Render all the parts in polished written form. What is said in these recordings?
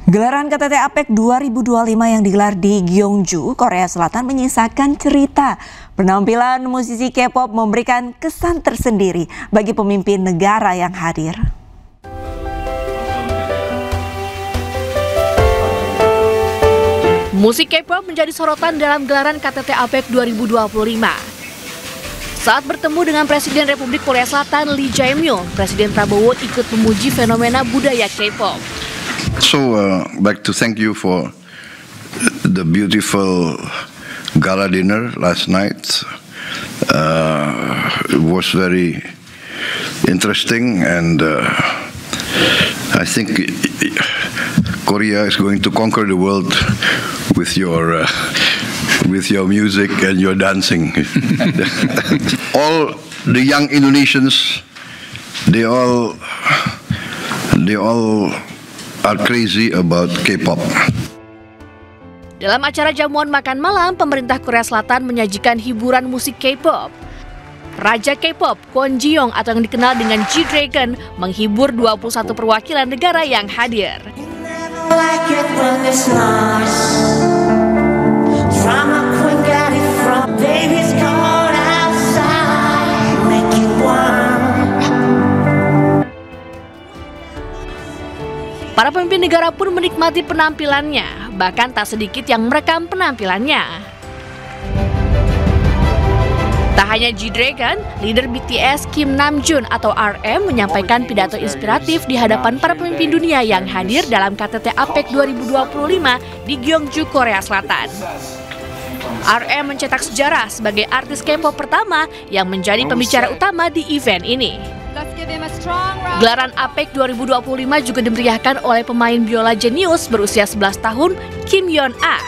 Gelaran KTT APEC 2025 yang digelar di Gyeongju, Korea Selatan menyisakan cerita. Penampilan musisi K-pop memberikan kesan tersendiri bagi pemimpin negara yang hadir. Musik K-pop menjadi sorotan dalam gelaran KTT APEC 2025. Saat bertemu dengan Presiden Republik Korea Selatan Lee Jae-myung, Presiden Prabowo ikut memuji fenomena budaya K-pop. So, like to thank you for the beautiful gala dinner last night. It was very interesting, and I think Korea is going to conquer the world with your music and your dancing. All the young Indonesians, they all are crazy about K-pop. Dalam acara jamuan makan malam, pemerintah Korea Selatan menyajikan hiburan musik K-pop. Raja K-pop Kwon Ji-young atau yang dikenal dengan G-Dragon menghibur 21 perwakilan negara yang hadir. Para pemimpin negara pun menikmati penampilannya, bahkan tak sedikit yang merekam penampilannya. Tak hanya G-Dragon, leader BTS Kim Namjoon atau RM menyampaikan pidato inspiratif di hadapan para pemimpin dunia yang hadir dalam KTT APEC 2025 di Gyeongju, Korea Selatan. RM mencetak sejarah sebagai artis K-pop pertama yang menjadi pembicara utama di event ini. Gelaran APEC 2025 juga dimeriahkan oleh pemain biola jenius berusia 11 tahun, Kim Yeon-ah.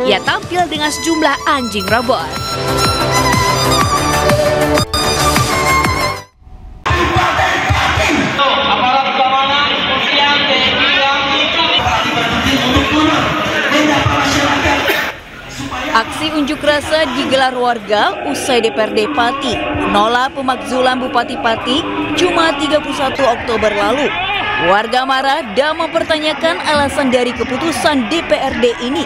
Ia tampil dengan sejumlah anjing robot. Aksi unjuk rasa digelar warga usai DPRD Pati menolak pemakzulan Bupati Pati Jumat 31 Oktober lalu. Warga marah dan mempertanyakan alasan dari keputusan DPRD ini.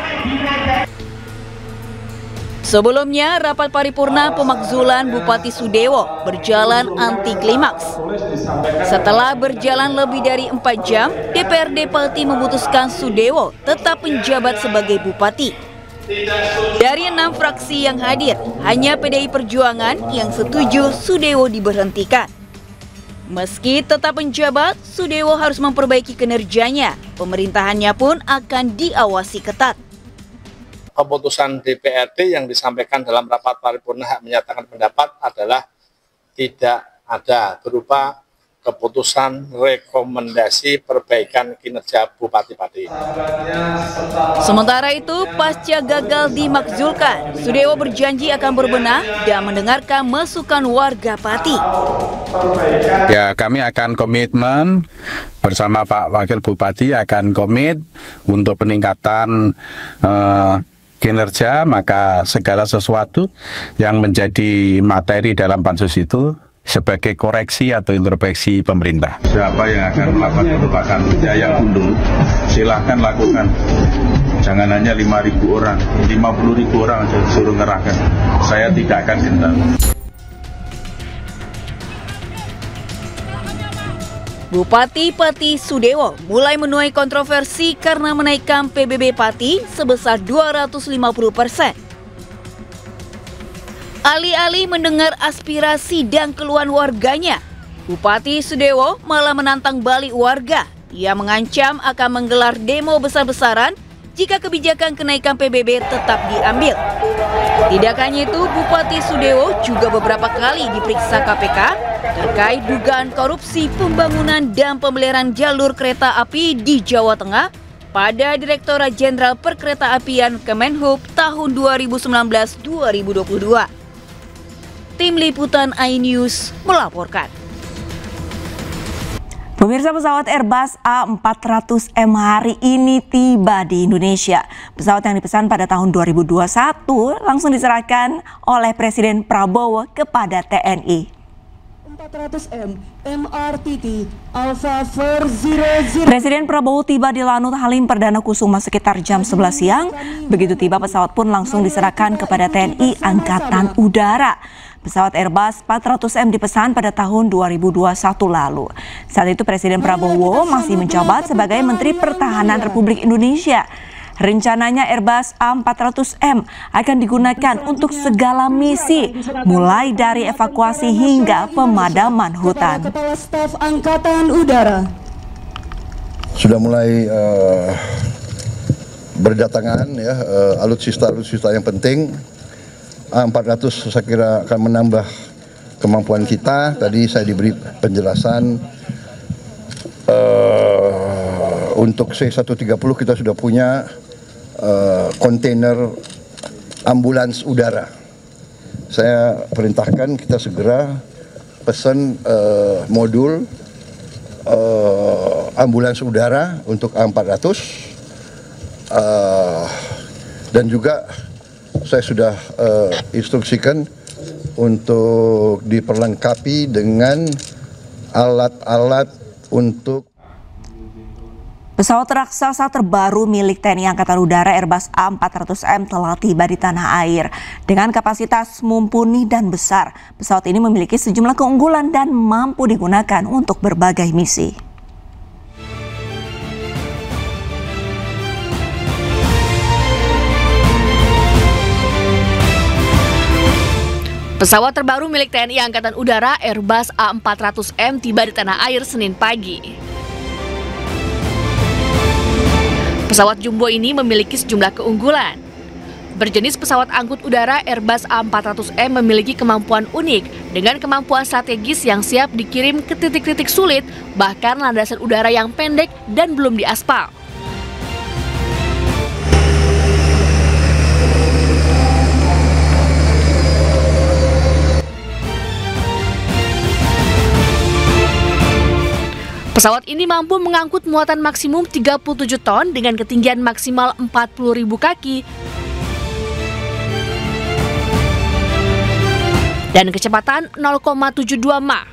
Sebelumnya, rapat paripurna pemakzulan Bupati Sudewo berjalan anti klimaks. Setelah berjalan lebih dari 4 jam, DPRD Pati memutuskan Sudewo tetap menjabat sebagai bupati. Dari 6 fraksi yang hadir, hanya PDI Perjuangan yang setuju Sudewo diberhentikan. Meski tetap menjabat, Sudewo harus memperbaiki kinerjanya. Pemerintahannya pun akan diawasi ketat. Keputusan DPRD yang disampaikan dalam rapat paripurna hak menyatakan pendapat adalah tidak ada berupa keputusan rekomendasi perbaikan kinerja Bupati Pati. Sementara itu, pasca gagal dimakzulkan, Sudewo berjanji akan berbenah dan mendengarkan masukan warga Pati. Ya, kami akan komitmen bersama Pak Wakil Bupati akan komit untuk peningkatan kinerja, maka segala sesuatu yang menjadi materi dalam pansus itu sebagai koreksi atau introspeksi pemerintah. Siapa yang akan melakukan perubahan budaya unduh, silahkan lakukan. Jangan hanya 5.000 orang, 50.000 orang aja suruh ngerahkan. Saya tidak akan gentar. Bupati Pati Sudewo mulai menuai kontroversi karena menaikkan PBB Pati sebesar 250%. Alih-alih mendengar aspirasi dan keluhan warganya, Bupati Sudewo malah menantang balik warga. Ia mengancam akan menggelar demo besar-besaran jika kebijakan kenaikan PBB tetap diambil. Tidak hanya itu, Bupati Sudewo juga beberapa kali diperiksa KPK terkait dugaan korupsi pembangunan dan pemeliharaan jalur kereta api di Jawa Tengah pada Direktorat Jenderal Perkeretaapian Kemenhub tahun 2019-2022. Tim Liputan iNews melaporkan. Pemirsa, pesawat Airbus A400M hari ini tiba di Indonesia. Pesawat yang dipesan pada tahun 2021 langsung diserahkan oleh Presiden Prabowo kepada TNI. 400M MRTT Alpha 400. Presiden Prabowo tiba di Lanut Halim Perdana Kusuma sekitar jam 11 siang. Begitu tiba, pesawat pun langsung diserahkan kepada TNI Angkatan Udara. Pesawat Airbus 400M dipesan pada tahun 2021 lalu. Saat itu Presiden Prabowo masih menjabat sebagai Menteri Pertahanan Republik Indonesia. Rencananya Airbus A400M akan digunakan untuk segala misi, mulai dari evakuasi hingga pemadaman hutan. Kepala Staf Angkatan Udara Sudah mulai berdatangan ya, alutsista yang penting. A400 saya kira akan menambah kemampuan kita. Tadi saya diberi penjelasan untuk C-130 kita sudah punya kontainer ambulans udara. Saya perintahkan kita segera pesan modul ambulans udara untuk A400 dan juga saya sudah instruksikan untuk diperlengkapi dengan alat-alat untuk pesawat raksasa terbaru milik TNI Angkatan Udara Airbus A400M telah tiba di tanah air. Dengan kapasitas mumpuni dan besar, pesawat ini memiliki sejumlah keunggulan dan mampu digunakan untuk berbagai misi. Pesawat terbaru milik TNI Angkatan Udara Airbus A400M tiba di tanah air Senin pagi. Pesawat jumbo ini memiliki sejumlah keunggulan. Berjenis pesawat angkut udara Airbus A400M memiliki kemampuan unik dengan kemampuan strategis yang siap dikirim ke titik-titik sulit, bahkan landasan udara yang pendek dan belum diaspal. Pesawat ini mampu mengangkut muatan maksimum 37 ton dengan ketinggian maksimal 40.000 kaki dan kecepatan 0,72 Mach.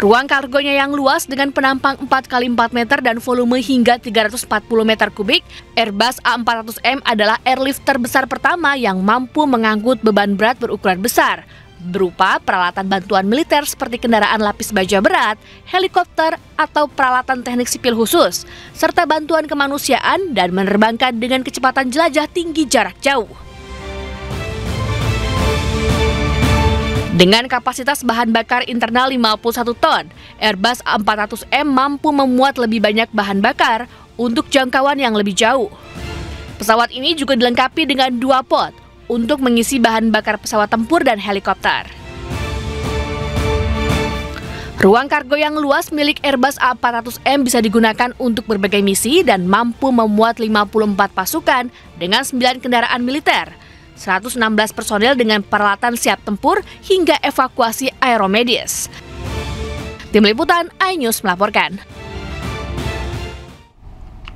Ruang kargonya yang luas dengan penampang 4x4 meter dan volume hingga 340 meter kubik, Airbus A400M adalah airlift terbesar pertama yang mampu mengangkut beban berat berukuran besar, berupa peralatan bantuan militer seperti kendaraan lapis baja berat, helikopter, atau peralatan teknik sipil khusus, serta bantuan kemanusiaan dan menerbangkan dengan kecepatan jelajah tinggi jarak jauh. Dengan kapasitas bahan bakar internal 51 ton, Airbus A400M mampu memuat lebih banyak bahan bakar untuk jangkauan yang lebih jauh. Pesawat ini juga dilengkapi dengan 2 pot untuk mengisi bahan bakar pesawat tempur dan helikopter. Ruang kargo yang luas milik Airbus A400M bisa digunakan untuk berbagai misi dan mampu memuat 54 pasukan dengan 9 kendaraan militer, 116 personel dengan peralatan siap tempur hingga evakuasi aeromedis. Tim Liputan iNews melaporkan.